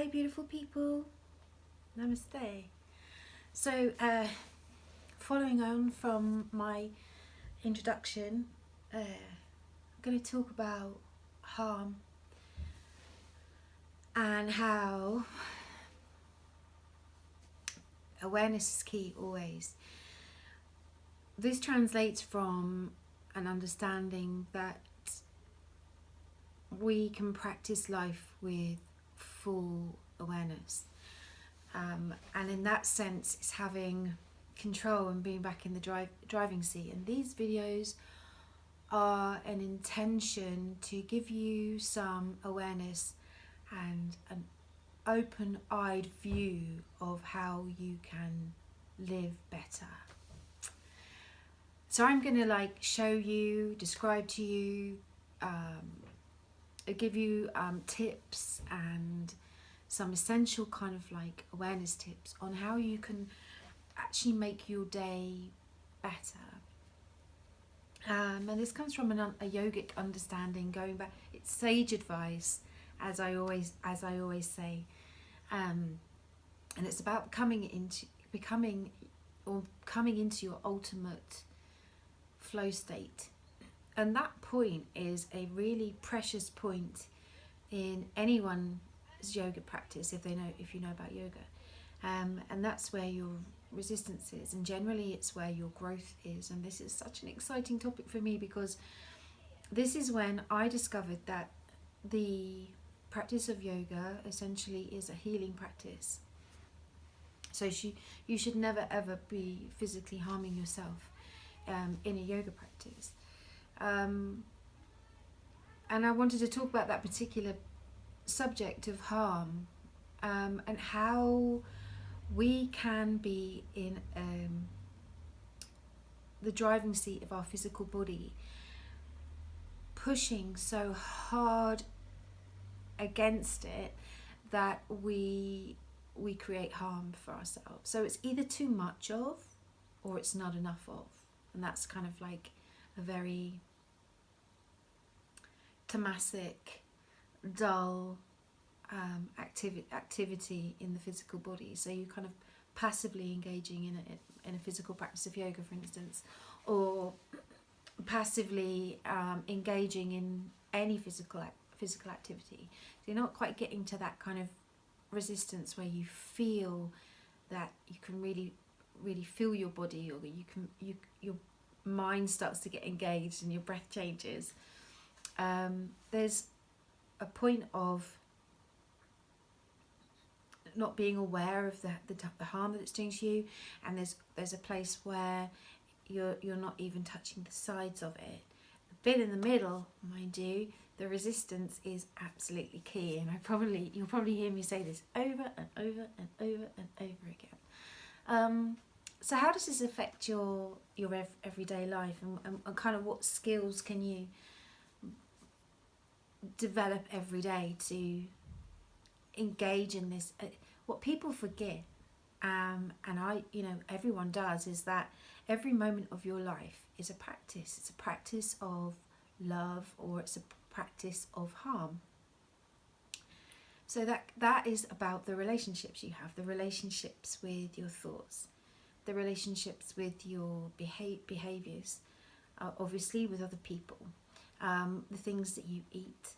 Hello beautiful people, namaste. So following on from my introduction, I'm going to talk about harm and how awareness is key always. This translates from an understanding that we can practice life with full awareness, and in that sense it's having control and being back in the driving seat. And these videos are an intention to give you some awareness and an open-eyed view of how you can live better. So I'm going to show you, describe to you, give you tips and some essential kind of awareness tips on how you can actually make your day better. And this comes from a yogic understanding, going back. It's sage advice, as I always say, and it's about coming into your ultimate flow state. And that point is a really precious point in anyone's yoga practice, if you know about yoga, and that's where your resistance is, and generally it's where your growth is. And this is such an exciting topic for me, because this is when I discovered that the practice of yoga essentially is a healing practice. So you should never ever be physically harming yourself in a yoga practice. And I wanted to talk about that particular subject of harm, and how we can be in the driving seat of our physical body, pushing so hard against it that we create harm for ourselves. So it's either too much of, or it's not enough of. And that's kind of like a very tamasic, dull activity in the physical body. So you kind of passively engaging in a physical practice of yoga, for instance, or passively engaging in any physical activity. So you're not quite getting to that kind of resistance where you feel that you can really feel your body, or your mind starts to get engaged and your breath changes. There's a point of not being aware of the harm that it's doing to you, and there's a place where you're not even touching the sides of it. The bit in the middle, mind you, the resistance is absolutely key, and you'll probably hear me say this over and over and over and over again. So how does this affect your everyday life, and kind of what skills can you develop every day to engage in this? What people forget, and everyone does, is that every moment of your life is a practice. It's a practice of love, or it's a practice of harm. So that is about the relationships you have, the relationships with your thoughts, the relationships with your behaviors, obviously with other people, the things that you eat,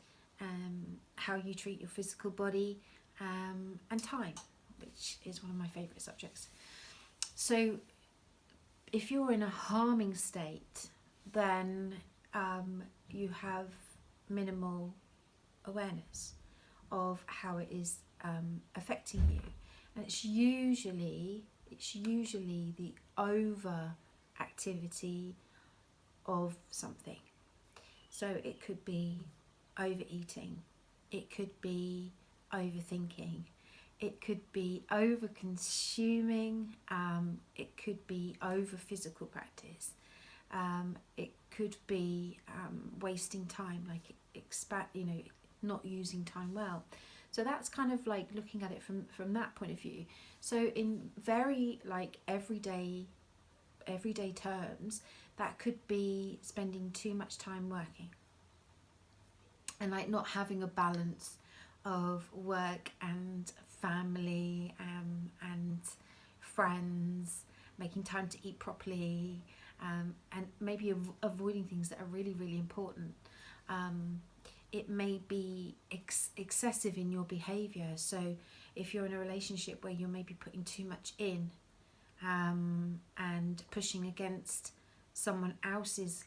how you treat your physical body, and time, which is one of my favourite subjects. So if you're in a harming state, then you have minimal awareness of how it is affecting you, and it's usually the over activity of something. So it could be overeating, it could be overthinking, it could be over consuming, it could be over physical practice, it could be wasting time, not using time well. So that's kind of like looking at it from that point of view. So in very everyday terms, that could be spending too much time working, and not having a balance of work and family, and friends, making time to eat properly, and maybe avoiding things that are really, really important. It may be excessive in your behaviour. So if you're in a relationship where you're maybe putting too much in, and pushing against someone else's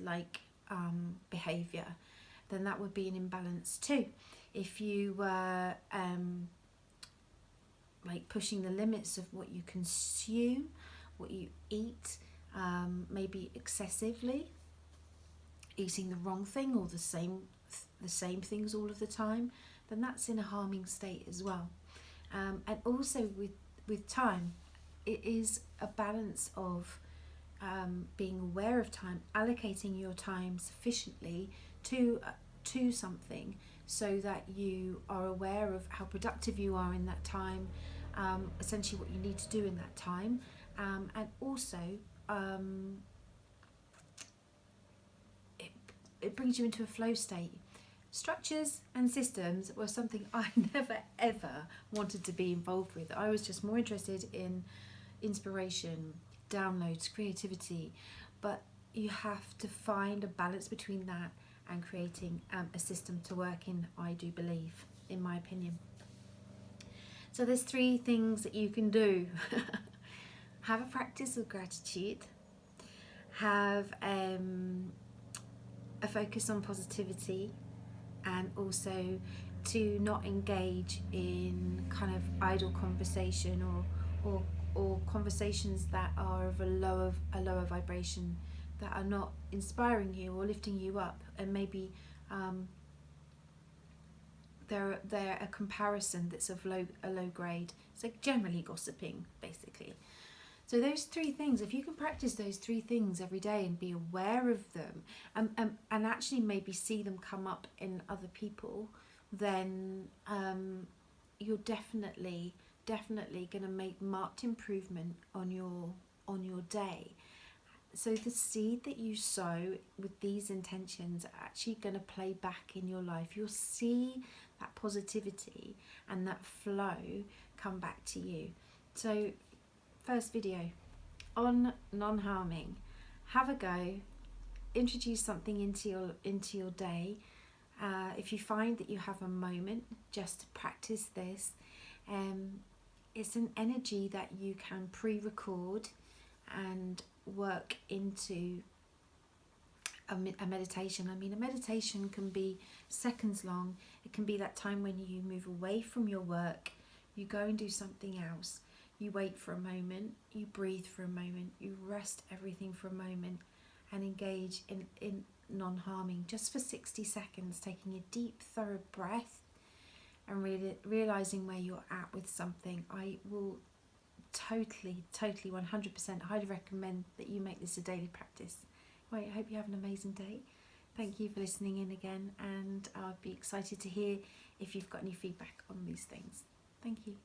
behaviour, then that would be an imbalance too. If you were pushing the limits of what you consume, what you eat, maybe excessively, eating the wrong thing or the same things all of the time, then that's in a harming state as well. And also with time, it is a balance of being aware of time, allocating your time sufficiently to something, so that you are aware of how productive you are in that time, essentially what you need to do in that time, and also it brings you into a flow state. Structures and systems were something I never ever wanted to be involved with. I was just more interested in inspiration, downloads, creativity, but you have to find a balance between that and creating a system to work in, I do believe, in my opinion. So there's 3 things that you can do. Have a practice of gratitude, have a focus on positivity, and also to not engage in kind of idle conversation or conversations that are of a lower vibration, that are not inspiring you or lifting you up, and maybe they're a comparison that's of a low grade. It's like generally gossiping, basically. So those 3 things, if you can practice those 3 things every day and be aware of them, and actually maybe see them come up in other people, then you're definitely going to make marked improvement on your day. So the seed that you sow with these intentions are actually going to play back in your life. You'll see that positivity and that flow come back to you. So first video on non-harming. Have a go. Introduce something into your day. If you find that you have a moment just to practice this, it's an energy that you can pre-record and work into a meditation. I mean, a meditation can be seconds long. It can be that time when you move away from your work, you go and do something else. You wait for a moment, you breathe for a moment, you rest everything for a moment, and engage in non-harming just for 60 seconds, taking a deep, thorough breath and realising where you're at with something. I will totally 100% highly recommend that you make this a daily practice. Well, I hope you have an amazing day. Thank you for listening in again, and I'll be excited to hear if you've got any feedback on these things. Thank you.